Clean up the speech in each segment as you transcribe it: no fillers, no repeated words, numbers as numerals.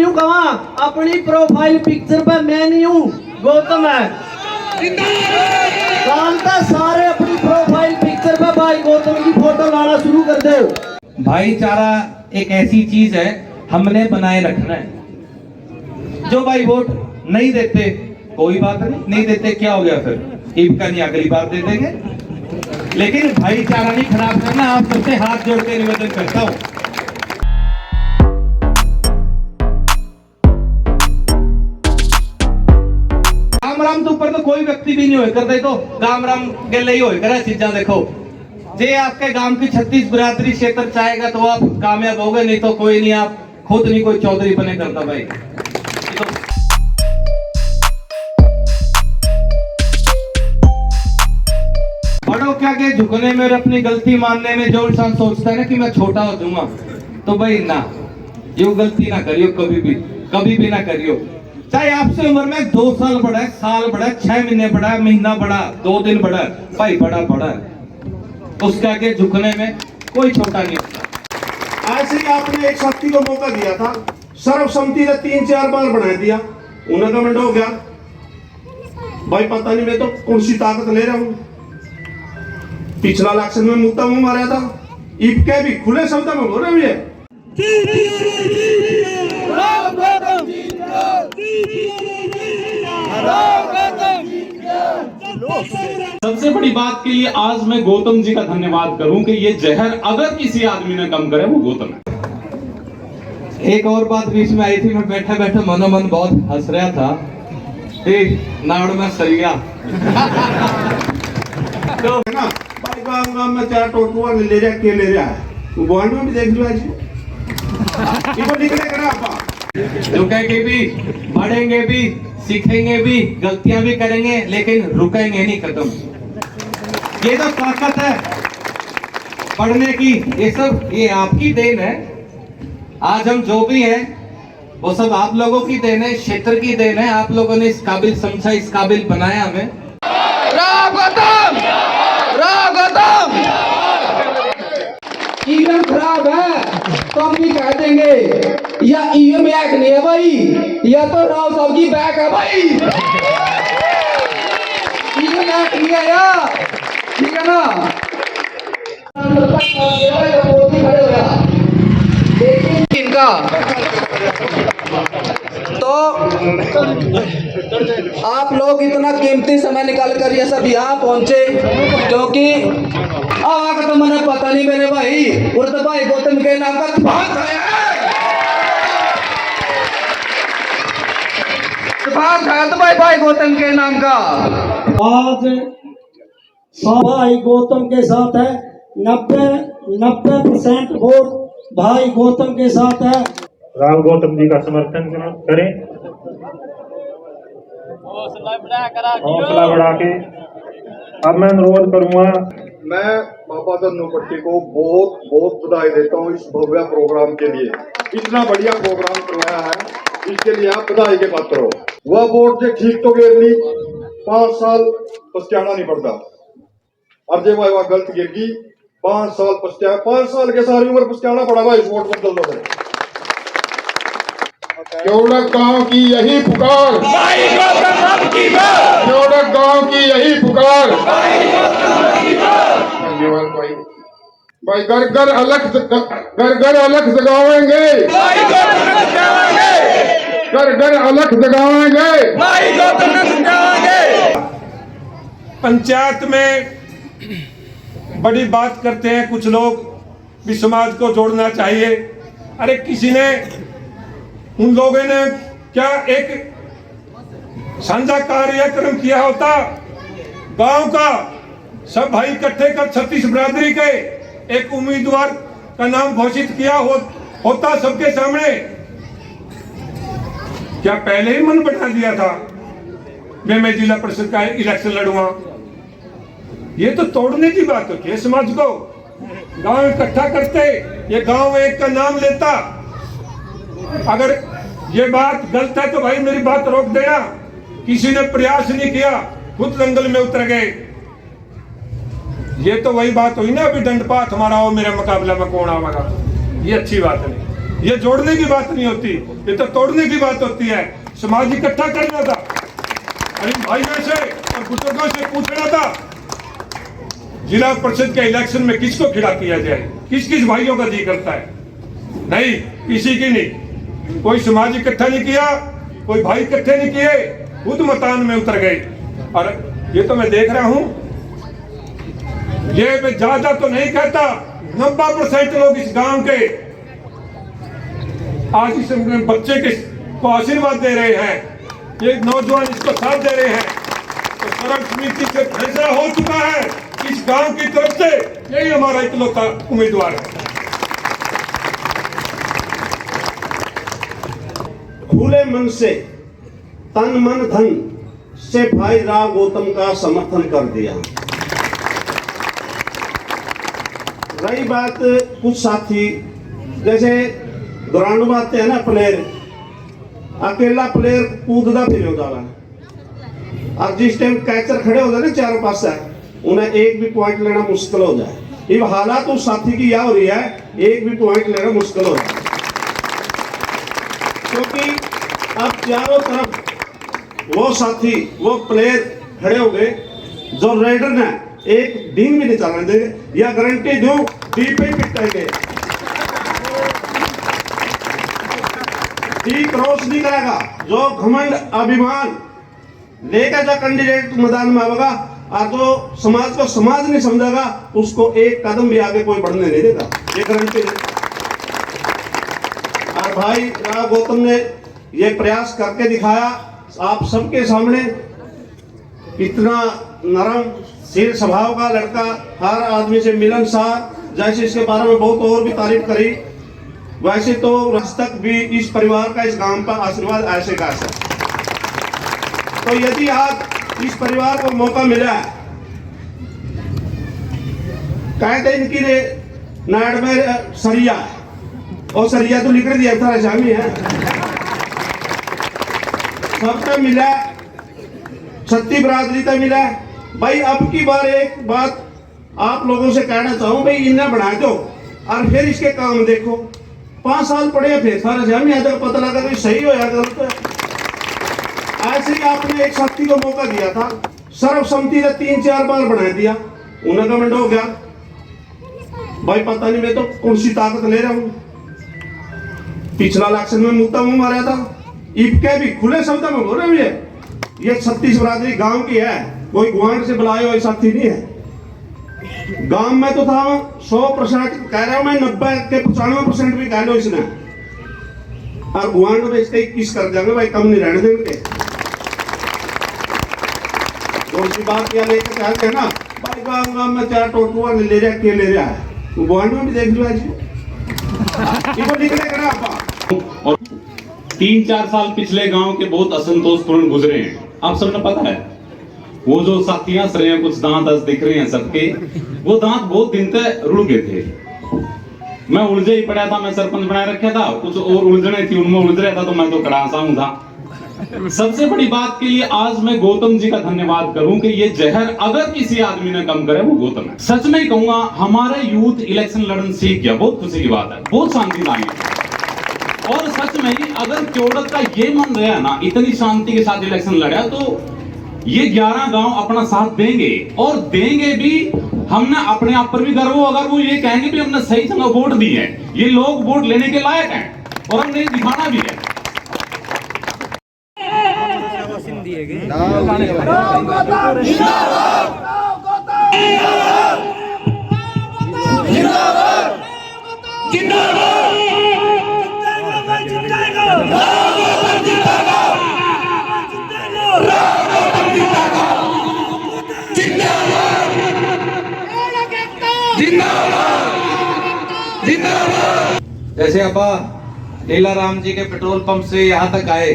यूं कहा अपनी प्रोफाइल पिक्चर पे मैं नहीं हूँ, गौतम है। जानता सारे अपनी प्रोफाइल पिक्चर पे भाई गौतम की फोटो लाना शुरू कर दो। भाईचारा एक ऐसी चीज है हमने बनाए रखना है। जो भाई वोट नहीं देते कोई बात नहीं देते क्या हो गया, फिर ईब का नहीं अगली बार दे देंगे, लेकिन भाईचारा नहीं खराब करना। आप सबसे हाथ जोड़ के निवेदन करता हूं। राम राम तो ऊपर तो कोई व्यक्ति भी नहीं होए करते, तो राम राम गले ही होए करे चीजा। देखो जे आपके गांव की 36 बिरादरी क्षेत्र चाहेगा तो आप कामयाब होगे, नहीं तो कोई नहीं, आप खुद नहीं कोई चौधरी बने करता भाई। तो बड़ों क्या के झुकने में और अपनी गलती मानने में जो इंसान सोचता है ना कि मैं छोटा हो जाऊंगा, तो भाई ना, ये गलती ना करियो, कभी भी ना करियो। चाहे आपसे उम्र में 2 साल बड़ा है, साल बड़ा है, 6 महीने बड़ा है, महीना बड़ा, 2 दिन बड़ा है, भाई बड़ा है, उसके आगे झुकने में कोई छोटा नहीं होता। ऐसे ही आपने एक शक्ति को मौका दिया था, सर्वसम्मति ने 3-4 बार बना दिया, उन्हें कमेंट हो गया भाई पता नहीं मैं तो कौन सी ताकत ले रहा हूं। पिछला इलेक्शन में मुद्दा मुंह मारा था, ईब के भी खुले शब्द में बोल रहे हैं। सबसे बड़ी बात के लिए आज मैं गौतम जी का धन्यवाद करूं कि ये जहर अगर किसी आदमी ने कम करे वो गौतम है। एक और बात बीच में आई थी, मैं बैठे बैठे मनोमन बहुत हंस रहा था, नाड़ में सरिया तो है ना भाई गांव में 4 टोटुआ ले रहा के ले रहा है, गोवांड में भी देख लो आज ये निकले करा आपा। रुकेंगे भी, बढ़ेंगे भी, सीखेंगे भी, गलतियां भी करेंगे, लेकिन रुकेंगे नहीं खत्म। ये तो ताकत है पढ़ने की, ये सब ये आपकी देन है। आज हम जो भी हैं वो सब आप लोगों की देन है, क्षेत्र की देन है। आप लोगों ने इस काबिल समझा, इस काबिल बनाया हमें। ईवीएम खराब है तो हम भी कह देंगे या ईवीएम बैक नहीं है भाई, या तो राव साहब की बैक है भाई। ईवीएम बैक नहीं है यार, ठीक है ना। इनका तो आप लोग इतना कीमती समय निकाल कर ये सब यहाँ पहुंचे, क्योंकि आग तो मैंने पता नहीं मेरे भाई, और तो भाई गौतम के नाम का तूफान खाया तो भाई गौतम के नाम का। आज भाई गौतम के साथ है, 90% वोट भाई गौतम के साथ है। राव गौतम जी का समर्थन करें, हौसला बढ़ा के। अब मैं अनुरोध करूंगा, मैं बाबा धन्नोपट्टी को बहुत बहुत बधाई देता हूँ इस भव्य प्रोग्राम के लिए। इतना बढ़िया प्रोग्राम करवाया है, इसके लिए आप बधाई के पात्र हो। वह वोट जो ठीक तो गिर ली, 5 साल पछताना नहीं पड़ता। अब जब वह गलत गिर गई 5 साल पछताया, 5 साल के सारी उम्र पछताना पड़ा भाई इस वोट बदल दो। क्योड़क गांव की यही पुकार, क्योड़क गांव की यही पुकार। धन्यवाद भाई घर घर अलग जगावेंगे, घर घर अलग जगावेंगे। पंचायत में बड़ी बात करते हैं कुछ लोग भी समाज को जोड़ना चाहिए। अरे किसी ने, उन लोगों ने क्या एक साझा कार्यक्रम किया होता, गांव का सब भाई इकट्ठे कर 36 बिरादरी के एक उम्मीदवार का नाम घोषित किया होता सबके सामने, क्या पहले ही मन बना दिया था मैं जिला परिषद का इलेक्शन लड़ूंगा? ये तो तोड़ने की बात होती है समाज को। गांव इकट्ठा करते, ये गांव एक का नाम लेता। अगर ये बात गलत है तो भाई मेरी बात रोक देना। किसी ने प्रयास नहीं किया, खुद दंगल में उतर गए। ये तो वही बात हुई ना, अभी दंडपात हमारा हो, मेरे मुकाबला में कौन आवेगा। ये अच्छी बात नहीं। ये जोड़ने की बात नहीं होती, ये तो तोड़ने की बात होती है। समाज इकट्ठा करना था, अरे भाइयों से और बुजुर्गों से पूछना था जिला परिषद के इलेक्शन में किसको खड़ा किया जाए, किस किस भाइयों का जी करता है। नहीं, किसी की नहीं, कोई समाज इकट्ठा नहीं किया, कोई भाई इकट्ठे नहीं किए, खुद मैदान में उतर गए। और ये तो मैं देख रहा हूं, ये मैं ज्यादा तो नहीं कहता, 90% लोग इस गांव के आज इस बच्चे को आशीर्वाद दे रहे हैं, ये नौजवान इसको साथ दे रहे हैं। तो सर्व समिति से फैसला हो चुका है, इस गांव की तरफ से यही हमारा इकलौता उम्मीदवार है। खुले मन से, तन मन धन से भाई राव गौतम का समर्थन कर दिया। रही बात कुछ साथी जैसे ग्राउंड में आते हैं ना, प्लेयर अकेला प्लेयर कूदता फिर होता है, और जिस टाइम कैचर खड़े हो जाए ना चारों पास है, उन्हें एक भी पॉइंट लेना मुश्किल हो जाए। ये हालात उस साथी की यह हो रही है, एक भी पॉइंट लेना मुश्किल हो जाए, क्योंकि अब चारों तरफ वो साथी, वो प्लेयर खड़े हो गए जो रेडर ने एक दिन भी नहीं चलने देंगे, या गारंटी दूं डी पे पिटाएंगे, डी क्रॉस नहीं करेगा। जो घमंड अभिमान लेकर जो कैंडिडेट मैदान में आएगा और जो समाज को समाज नहीं समझेगा, उसको एक कदम भी आगे कोई बढ़ने नहीं देगा, ये गारंटी। और भाई राव गौतम ने ये प्रयास करके दिखाया आप सबके सामने। इतना नरम शील स्वभाव का लड़का, हर आदमी से मिलनसार, जैसे इसके बारे में बहुत और भी तारीफ करी, वैसे तो आज तक भी इस परिवार का, इस गांव का आशीर्वाद ऐसे का ऐसा। तो यदि आज इस परिवार को मौका मिला, कहते इनकी नाड़ में सरिया, और सरिया तो निकल दिया था शामी है, सबका मिला, छत्ती बरादरी का मिला। भाई अब की बार एक बात आप लोगों से कहना चाहूं, भाई इन्हें बना दो और फिर इसके काम देखो। 5 साल पड़े फिर सारा शामी है तो पता लगा कोई सही हो या गलत है। ऐसे ही आपने एक साथी को मौका दिया था, सर्वसम्मति ने 3-4 बार बना दिया, उन्हें कमेंट हो गया। भाई पता नहीं, मैं तो कौन सी ताकत ले रहा हूं। पिछला इलेक्शन में मुद्दा मुंह मारा था, इबके भी खुले शब्द में बोल रहे हैं, ये 36 बरादरी गांव की है, कोई गुआंड से बुलाए हुए साथी नहीं है। गांव में तो था 100% कह रहा हूं मैं, 90 के 95% भी कह लो इसने, और गुआंड में इसके 21 कर देंगे भाई, कम नहीं रहने देंगे। कौन सी बात क्या लेकर कहते हैं ना भाई, गांव में 4 टोटुआ ले रहा के ले रहा है, गुआंड में भी देख लो इसको निकलेगा ना आपा। और 3-4 साल पिछले गांव के बहुत असंतोषपूर्ण गुजरे हैं, आप सबने पता है। वो जो साथी हंस रहे हैं, कुछ दांत दिख रहे हैं सबके, वो दांत बहुत दिन तक रुड़ गए थे। मैं उलझे ही पड़ा था, मैं सरपंच बनाए रखा था, कुछ और उलझने थी, उनमें उलझ रहा था, तो मैं तो कड़ासा हूं था। सबसे बड़ी बात के लिए आज मैं गौतम जी का धन्यवाद करूं कि ये जहर अगर किसी आदमी ने कम करे वो गौतम है। सच में कहूंगा, हमारे यूथ इलेक्शन लड़न सीख गया, बहुत खुशी की बात है, बहुत शांति लाई है। और सच में ही अगर क्योड़त का ये मन रहा ना, इतनी शांति के साथ इलेक्शन लड़ा, तो ये 11 गांव अपना साथ देंगे, और देंगे भी। हमने अपने आप पर भी गर्व हो अगर वो ये कहेंगे भी हमने सही जगह वोट दी है, ये लोग वोट लेने के लायक हैं, और हमने दिखाना भी है। जैसे अपा लीलाराम जी के पेट्रोल पंप से यहाँ तक आए,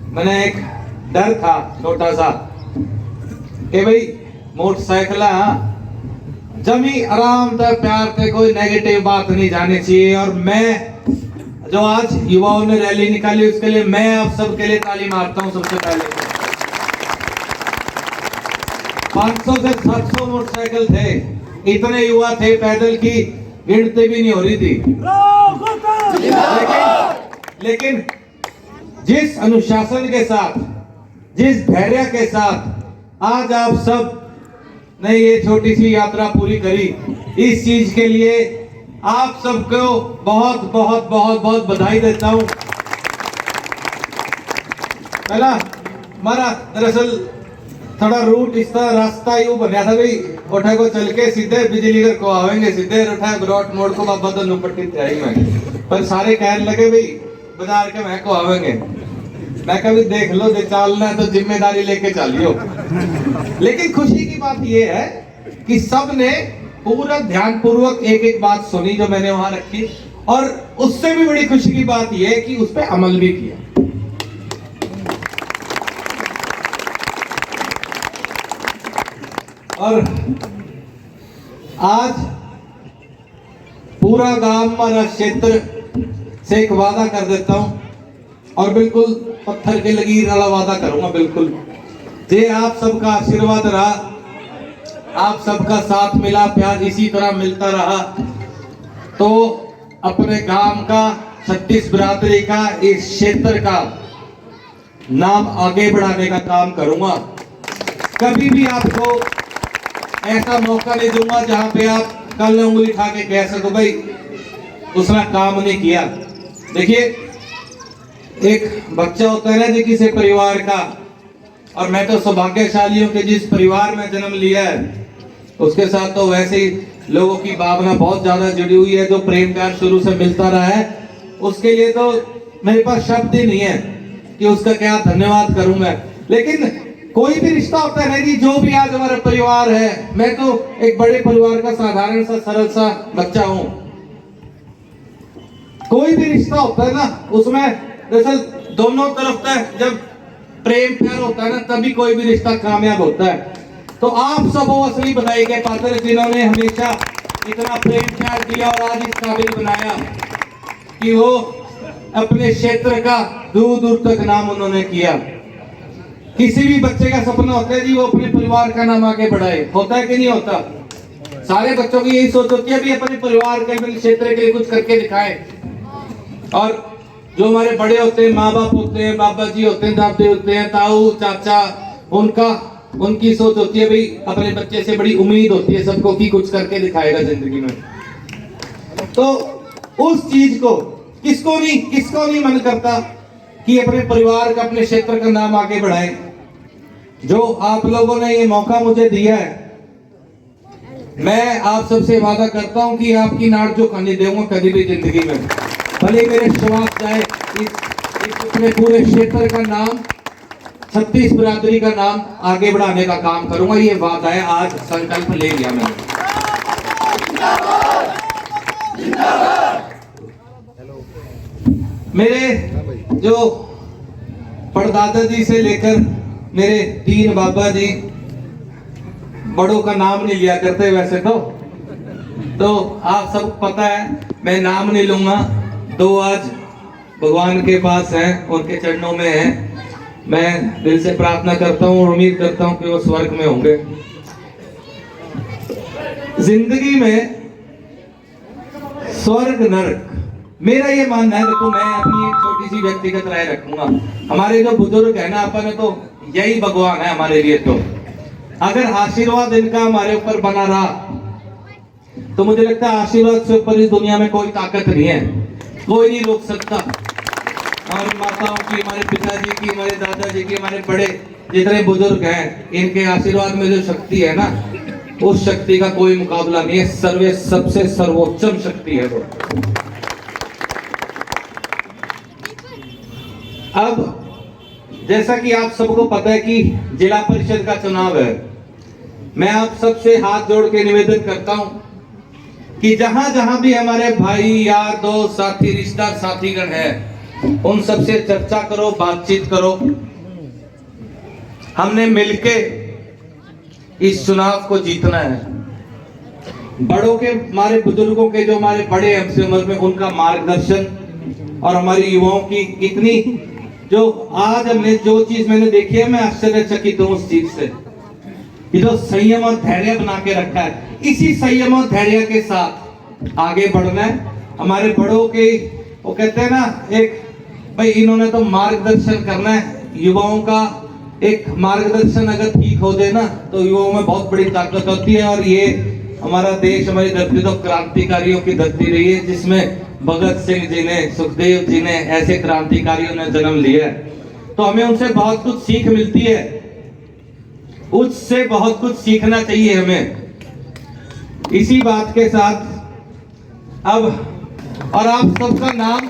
मैंने एक डर था छोटा सा कि भाई मोटरसाइकिल जमी आराम से प्यार से, कोई नेगेटिव बात नहीं जानी चाहिए। और मैं जो आज युवाओं ने रैली निकाली, उसके लिए मैं आप सबके लिए ताली मारता हूँ। सबसे पहले 500 से 700 मोटरसाइकिल थे, इतने युवा थे पैदल की गिनती भी नहीं हो रही थी। लेकिन जिस अनुशासन के साथ, जिस धैर्य के साथ आज आप सब ने ये छोटी सी यात्रा पूरी करी, इस चीज के लिए आप सबको बहुत बहुत बहुत बहुत बधाई देता हूं। पहला हमारा दरअसल थोड़ा रूट इस तरह रास्ता यूं बनया था भाई, उठा को चल के सीधे बिजली घर को आवेंगे, सीधे उठा ब्रॉड मोड़ को बाबा तो नुपट्टी तैयारी में, पर सारे कहने लगे भाई बाजार के मैं को आवेंगे। मैं कभी देख लो दे चलना है तो जिम्मेदारी लेके चलियो। लेकिन खुशी की बात यह है कि सब ने पूरा ध्यान पूर्वक एक एक बात सुनी जो मैंने वहां रखी, और उससे भी बड़ी खुशी की बात यह है कि उस पर अमल भी किया। और आज पूरा गांव हमारा क्षेत्र से एक वादा कर देता हूं, और बिल्कुल पत्थर के लकीर वाला वादा करूंगा बिल्कुल। जे आप सबका आशीर्वाद रहा, आप सबका साथ मिला, प्यार इसी तरह मिलता रहा, तो अपने गांव का, छत्तीस बिरादरी का, इस क्षेत्र का नाम आगे बढ़ाने का काम करूंगा। कभी भी आपको ऐसा मौका नहीं दूंगा जहां पे आप कल उंगली उठा के कह सको भाई उसने काम नहीं किया। देखिए, एक बच्चा होता है ना जी किसी परिवार का, और मैं तो सौभाग्यशाली हूं कि जिस परिवार में जन्म लिया है उसके साथ तो वैसे ही लोगों की भावना बहुत ज्यादा जुड़ी हुई है, जो प्रेम प्यार शुरू से मिलता रहा है, उसके लिए तो मेरे पास शब्द ही नहीं है कि उसका क्या धन्यवाद करूं मैं। लेकिन कोई भी रिश्ता होता है ना जी, जो भी आज हमारा परिवार है, मैं तो एक बड़े परिवार का साधारण सा सरल सा बच्चा हूं। कोई भी रिश्ता होता है ना, उसमें दरअसल दोनों तरफ तक जब प्रेम प्यार होता है ना, तभी कोई भी रिश्ता कामयाब होता है। तो आप सब वो असली बधाई के पात्र हैं जिन्होंने हमेशा इतना प्रेम प्यार दिया और आज इस काबिल बनाया कि वो अपने क्षेत्र का दूर दूर तक नाम उन्होंने किया। किसी भी बच्चे का सपना होता है जी वो अपने परिवार का नाम आगे बढ़ाए, होता है कि नहीं होता? सारे बच्चों की यही सोच होती है भी अपने परिवार के, अपने क्षेत्र के लिए कुछ करके दिखाएं। और जो हमारे बड़े होते हैं, माँ बाप होते हैं, बाबा जी होते हैं, दादी होते हैं, ताऊ चाचा, उनकी सोच होती है भाई अपने बच्चे से बड़ी उम्मीद होती है सबको कि कुछ करके दिखाएगा जिंदगी में। तो उस चीज को किसको नहीं मन करता कि अपने परिवार का, अपने क्षेत्र का नाम आगे बढ़ाए। जो आप लोगों ने ये मौका मुझे दिया है, मैं आप सबसे वादा करता हूं कि आपकी नाट जो नहीं दूंगा कभी भी जिंदगी में, भले मेरे श्वास जाए, अपने पूरे क्षेत्र का नाम, छत्तीस बिरादरी का नाम आगे बढ़ाने का काम करूंगा। ये वादा है, आज संकल्प ले लिया मैंने। मेरे जो परदादा जी से लेकर मेरे तीन बाबा जी, बड़ों का नाम नहीं लिया करते वैसे तो आप सब पता है मैं नाम नहीं लूंगा। दो आज भगवान के पास हैं, उनके चरणों में हैं। मैं दिल से प्रार्थना करता हूँ और उम्मीद करता हूँ कि वो स्वर्ग में होंगे। जिंदगी में स्वर्ग नरक मेरा ये मानना है। देखो, मैं अपनी एक छोटी सी व्यक्तिगत राय रखूंगा। हमारे जो बुजुर्ग है ना, अपन तो यही भगवान है हमारे लिए। तो अगर आशीर्वाद इनका हमारे ऊपर बना रहा तो मुझे लगता है आशीर्वाद से ऊपर इस दुनिया में कोई ताकत नहीं है, कोई नहीं रोक सकता। हमारी माताओं की, हमारे पिताजी की, हमारे दादाजी की, हमारे बड़े जितने बुजुर्ग हैं, इनके आशीर्वाद में जो शक्ति है ना, उस शक्ति का कोई मुकाबला नहीं है। सबसे सर्वोच्चम शक्ति है वो। अब जैसा कि आप सबको पता है कि जिला परिषद का चुनाव है, मैं आप सबसे हाथ जोड़ के निवेदन करता हूं कि जहां जहां भी हमारे भाई, यार, दोस्त, साथी, रिश्तेदार, साथीगण हैं, उन सबसे चर्चा करो, बातचीत करो। हमने मिलके इस चुनाव को जीतना है। बड़ों के, हमारे बुजुर्गों के, जो हमारे बड़े हमसे उम्र में, उनका मार्गदर्शन और हमारी युवाओं की इतनी, जो आज हमने जो चीज मैंने देखी है, मैं आश्चर्यचकित हूं उस चीज से। ये जो संयम और धैर्य बना के रखा है, इसी संयम और धैर्य के साथ आगे बढ़ना है। हमारे बड़ों के, वो कहते हैं ना, एक भाई इन्होंने तो मार्गदर्शन करना है युवाओं का। एक मार्गदर्शन अगर ठीक हो जाए ना तो युवाओं में बहुत बड़ी ताकत होती है। और ये हमारा देश, हमारी धरती तो क्रांतिकारियों की धरती रही है, जिसमें भगत सिंह जी ने, सुखदेव जी ने, ऐसे क्रांतिकारियों ने जन्म लिया है। तो हमें उनसे बहुत कुछ सीख मिलती है, उससे बहुत कुछ सीखना चाहिए हमें। इसी बात के साथ अब, और आप सबका नाम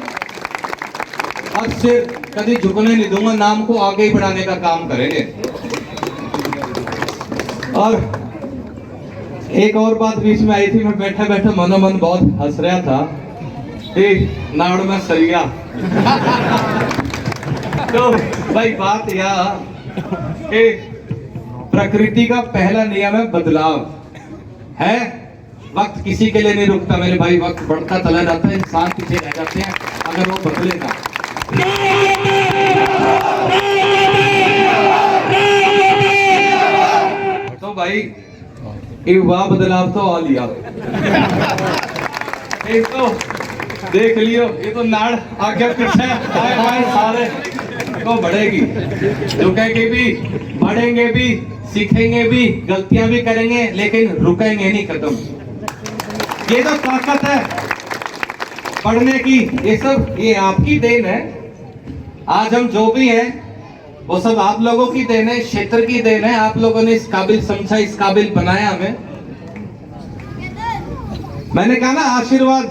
अब से कभी झुकने नहीं दूंगा, नाम को आगे ही बढ़ाने का काम करेंगे। और एक और बात बीच में आई थी, मैं बैठे बैठे मनोमन बहुत हंस रहा था, नाड़ में सरिया। तो भाई बात यह कि प्रकृति का पहला नियम है बदलाव है। वक्त किसी के लिए नहीं रुकता मेरे भाई, वक्त बढ़ता चला जाता है, इंसान पीछे रह जाते हैं अगर वो बदलेगा। तो भाई एक वाह बदलाव तो आ लिया, एक तो देख लियो, ये तो नाड़ आगे पीछे आए सारे तो बढ़ेगी, झुकेंगे भी, बढ़ेंगे भी, सीखेंगे भी, गलतियां भी करेंगे, लेकिन रुकेंगे नहीं कदम। ये तो ताकत है पढ़ने की, ये सब ये आपकी देन है। आज हम जो भी हैं वो सब आप लोगों की देन है, क्षेत्र की देन है। आप लोगों ने इस काबिल समझा, इस काबिल बनाया हमें। मैंने कहा ना, आशीर्वाद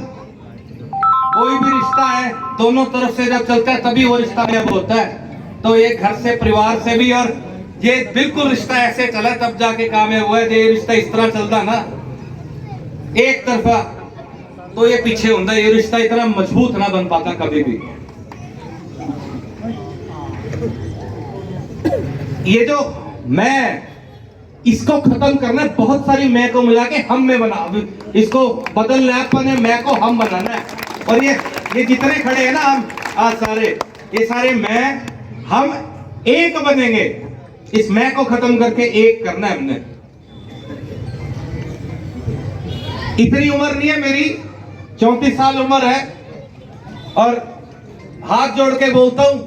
कोई भी रिश्ता है दोनों तरफ से जब चलता है तभी वो रिश्ता कामयाब होता है। तो ये घर से, परिवार से भी, और ये बिल्कुल रिश्ता ऐसे चला तब जाके कामयाब हुआ है। ये रिश्ता इस तरह चलता ना एक तरफा तो ये पीछे होता है, ये रिश्ता इतना मजबूत ना बन पाता कभी भी। ये जो मैं, इसको खत्म करना है, बहुत सारी मैं को मिला के हम में बना, इसको बदलना है, अपने मैं को हम बनाना है। और ये जितने खड़े हैं ना हम आज सारे, ये सारे मैं, हम एक बनेंगे। इस मैं को खत्म करके एक करना है हमने। इतनी उम्र नहीं है मेरी, 34 साल उम्र है, और हाथ जोड़ के बोलता हूं,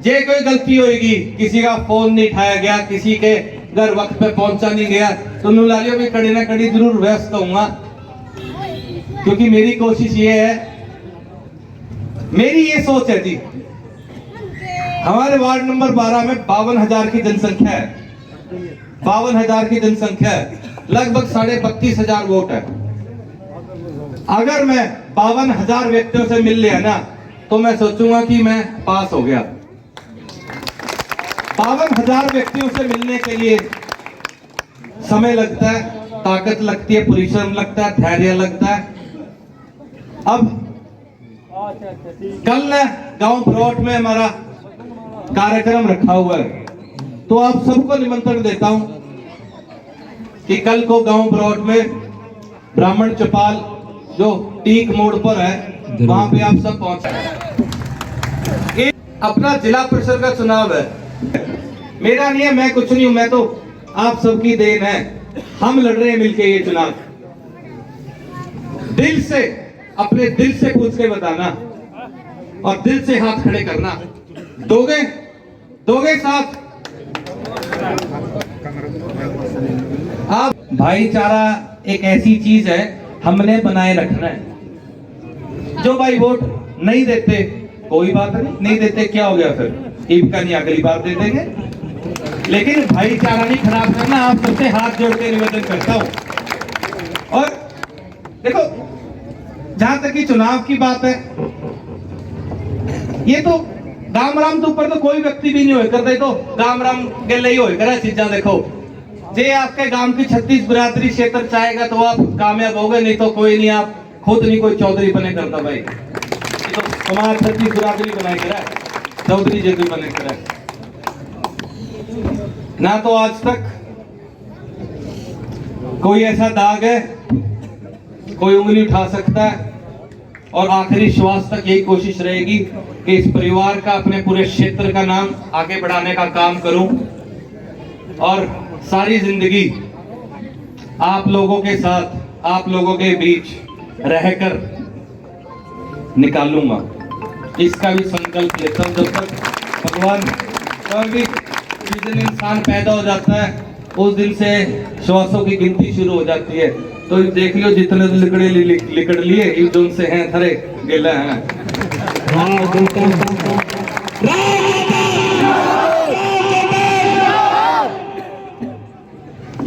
जे कोई गलती होगी, किसी का फोन नहीं उठाया गया, किसी के घर वक्त पे पहुंचा नहीं गया, तो नुलालियों भी कड़ी ना कड़ी जरूर व्यस्त होऊंगा। क्योंकि मेरी कोशिश ये है, मेरी ये सोच है जी, हमारे वार्ड नंबर 12 में 52,000 की जनसंख्या है, 52,000 की जनसंख्या है, लगभग 32,500 वोट है। अगर मैं 52,000 व्यक्तियों से मिल लिया ना तो मैं सोचूंगा कि मैं पास हो गया। 52,000 व्यक्तियों से मिलने के लिए समय लगता है, ताकत लगती है, परिश्रम लगता है, धैर्य लगता है। अब कल गांव भरोट में हमारा कार्यक्रम रखा हुआ है, तो आप सबको निमंत्रण देता हूं कि कल को गांव भरोट में ब्राह्मण चौपाल जो टीक मोड़ पर है, वहां पे आप सब पहुंचे। अपना जिला परिषद का चुनाव है, मेरा नहीं है, मैं कुछ नहीं हूं, मैं तो आप सबकी देन है। हम लड़ रहे हैं मिलके ये चुनाव। दिल से, अपने दिल से पूछ के बताना और दिल से हाथ खड़े करना। दोगे साथ? आप, भाईचारा एक ऐसी चीज है, हमने बनाए रखना है। जो भाई वोट नहीं देते कोई बात नहीं देते, क्या हो गया फिर, ईब का नहीं, अगली बार दे देंगे, लेकिन भाईचारा नहीं खराब करना। आप सबसे हाथ जोड़ के निवेदन करता हूं। और देखो, जहां तक की चुनाव की बात है, ये तो गाम राम तो ऊपर तो कोई व्यक्ति भी नहीं हो करता, तो गाम राम गले ही हो कर चीजा। देखो, जे आपके गांव की 36 बिरादरी क्षेत्र चाहेगा तो आप कामयाब हो गए, नहीं तो कोई नहीं, आप खुद नहीं कोई चौधरी बने करता भाई। तो हमारा 36 बिरादरी बनाए करा, चौधरी जगह बने करा ना। तो आज तक कोई ऐसा दाग है, कोई उंगली उठा सकता है, और आखिरी श्वास तक यही कोशिश रहेगी कि इस परिवार का, अपने पूरे क्षेत्र का नाम आगे बढ़ाने का काम करूं, और सारी जिंदगी आप लोगों के साथ, आप लोगों के बीच रहकर निकालूंगा। इसका भी संकल्प लेता हूँ। जब तक भगवान कभी जिस दिन इंसान पैदा हो जाता है उस दिन से श्वासों की गिनती शुरू हो जाती है। तो देख लो जितने लिकड़े लिकड़ लिए एक जोन से हैं थरे गिला है।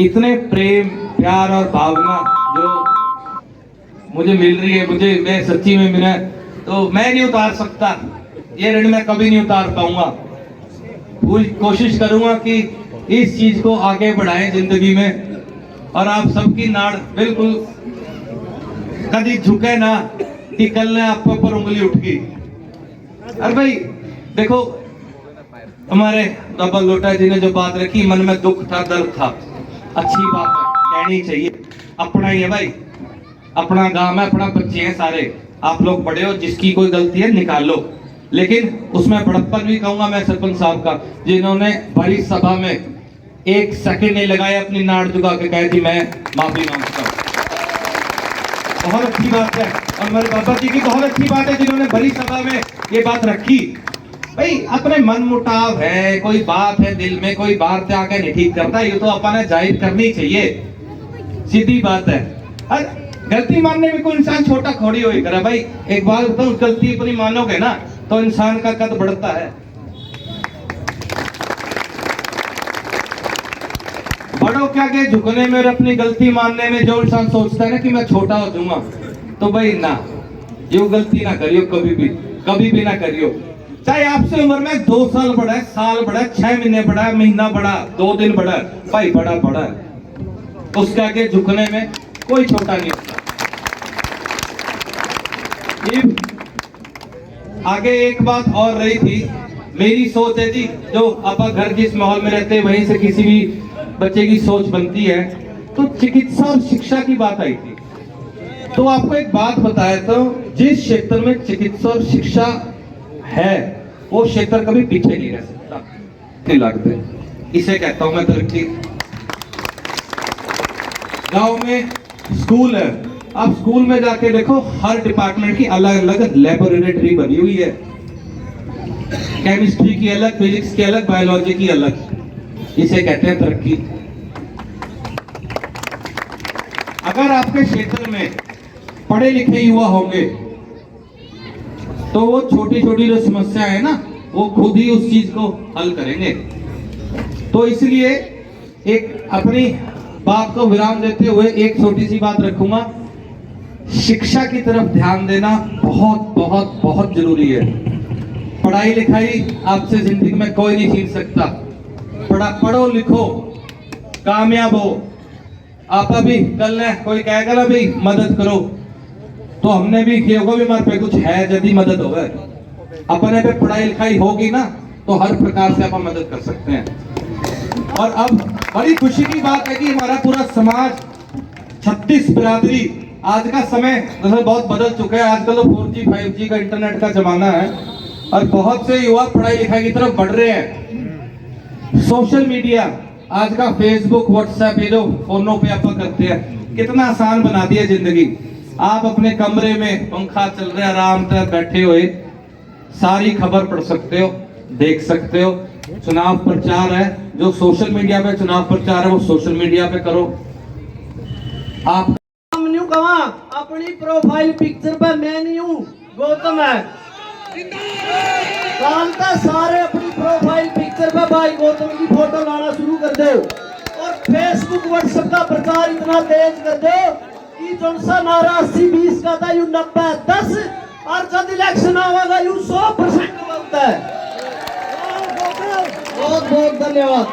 इतने प्रेम प्यार और भावना जो मुझे मिल रही है, मैं सच्ची में मिला तो मैं नहीं उतार सकता। ये ऋण मैं कभी नहीं उतार पाऊंगा। पूरी कोशिश करूंगा कि इस चीज को आगे बढ़ाएं जिंदगी में, और आप सबकी नाड़ बिल्कुल कभी झुके ना कि कल ने आपके ऊपर उंगली उठ गई। अरे भाई देखो, हमारे बाबा लोटा जी ने जो बात रखी, मन में दुख था, दर्द था, अच्छी बात है, कहनी चाहिए। अपना ही है भाई, अपना गांव है, अपना बच्चे हैं सारे। आप लोग बड़े हो, जिसकी कोई गलती है निकाल लो। लेकिन उसमें बड़प्पन भी कहूंगा मैं सरपंच साहब का, जिन्होंने बड़ी सभा में एक सेकंड नहीं लगाया, अपनी नाड़ झुका के कहे थी मैं माफी मांगता हूं। बहुत अच्छी बात है। और मेरे बाबा जी की बहुत अच्छी बात है जिन्होंने बड़ी सभा में ये बात रखी। भाई अपने मन मुटाव है, कोई बात है दिल में, कोई बाहर से आके नहीं ठीक करता, ये तो अपन ने जाहिर करनी चाहिए, सीधी बात है। और गलती मानने में कोई इंसान छोटा खोड़ी हो करा भाई। एक बात बताऊं, गलती अपनी मानोगे ना तो इंसान का कद बढ़ता है। बड़ों के आगे झुकने में और अपनी गलती मानने में जो इंसान सोचता है ना कि मैं छोटा हो जाऊंगा, तो भाई ना, ये गलती ना करियो, कभी भी ना करियो। चाहे आपसे उम्र में 2 साल बड़ा है, साल बड़ा है, 6 महीने बड़ा है, महीना बड़ा, 2 दिन बड़ा है, भाई बड़ा है। उसके आगे झुकने में कोई छोटा नहीं होता। आगे एक बात और रही थी, मेरी सोच है जी, जो आप घर जिस माहौल में रहते हैं वहीं से किसी भी बच्चे की सोच बनती है। तो चिकित्सा और शिक्षा की बात आई थी, तो आपको एक बात बताया, तो जिस क्षेत्र में चिकित्सा और शिक्षा है वो क्षेत्र कभी पीछे नहीं रह सकता। नहीं लगते, इसे कहता हूं मैं तरक्की। गांव में स्कूल है, आप स्कूल में जाके देखो, हर डिपार्टमेंट की अलग अलग लेबोरेटरी बनी हुई है। केमिस्ट्री की अलग, फिजिक्स की अलग, बायोलॉजी की अलग। इसे कहते हैं तरक्की। अगर आपके क्षेत्र में पढ़े लिखे युवा होंगे तो वो छोटी छोटी जो समस्या है ना, वो खुद ही उस चीज को हल करेंगे। तो इसलिए एक अपनी बात को विराम देते हुए एक छोटी सी बात रखूंगा, शिक्षा की तरफ ध्यान देना बहुत बहुत बहुत जरूरी है। पढ़ाई लिखाई आपसे जिंदगी में कोई नहीं छीन सकता। पढ़ो लिखो, कामयाब हो। आप अभी कल ने कोई कहेगा ना भाई मदद करो, तो हमने भी किया होगा, भी हमारे पे कुछ है यदि मदद हो गए, अपने पे पढ़ाई लिखाई होगी ना तो हर प्रकार से अपन मदद कर सकते हैं। और अब बड़ी खुशी की बात है कि हमारा पूरा समाज, 36 बिरादरी, आज का समय बहुत बदल चुका है। आजकल तो 4G 5G का इंटरनेट का जमाना है और बहुत से युवा पढ़ाई लिखाई की तरफ बढ़ रहे हैं। सोशल मीडिया आज का फेसबुक व्हाट्सएप, ये जो फोनों पे आप करते हैं, कितना आसान बना दिया जिंदगी। आप अपने कमरे में पंखा चल रहा है, आराम से बैठे हुए सारी खबर पढ़ सकते हो, देख सकते हो। चुनाव प्रचार है, जो सोशल मीडिया पे चुनाव प्रचार है वो सोशल मीडिया पे करो। आप कहा अपनी प्रोफाइल पिक्चर पे मैं नहीं हूँ, गौतम है। जानता सारे अपनी प्रोफाइल पिक्चर पे भाई गौतम की फोटो लाना शुरू कर दो और फेसबुक व्हाट्सएप का प्रचार इतना तेज कर दो कि जो सा नारा 80-20 का था यू 90-10 और जब इलेक्शन आएगा यू 100% बनता है। बहुत बहुत धन्यवाद।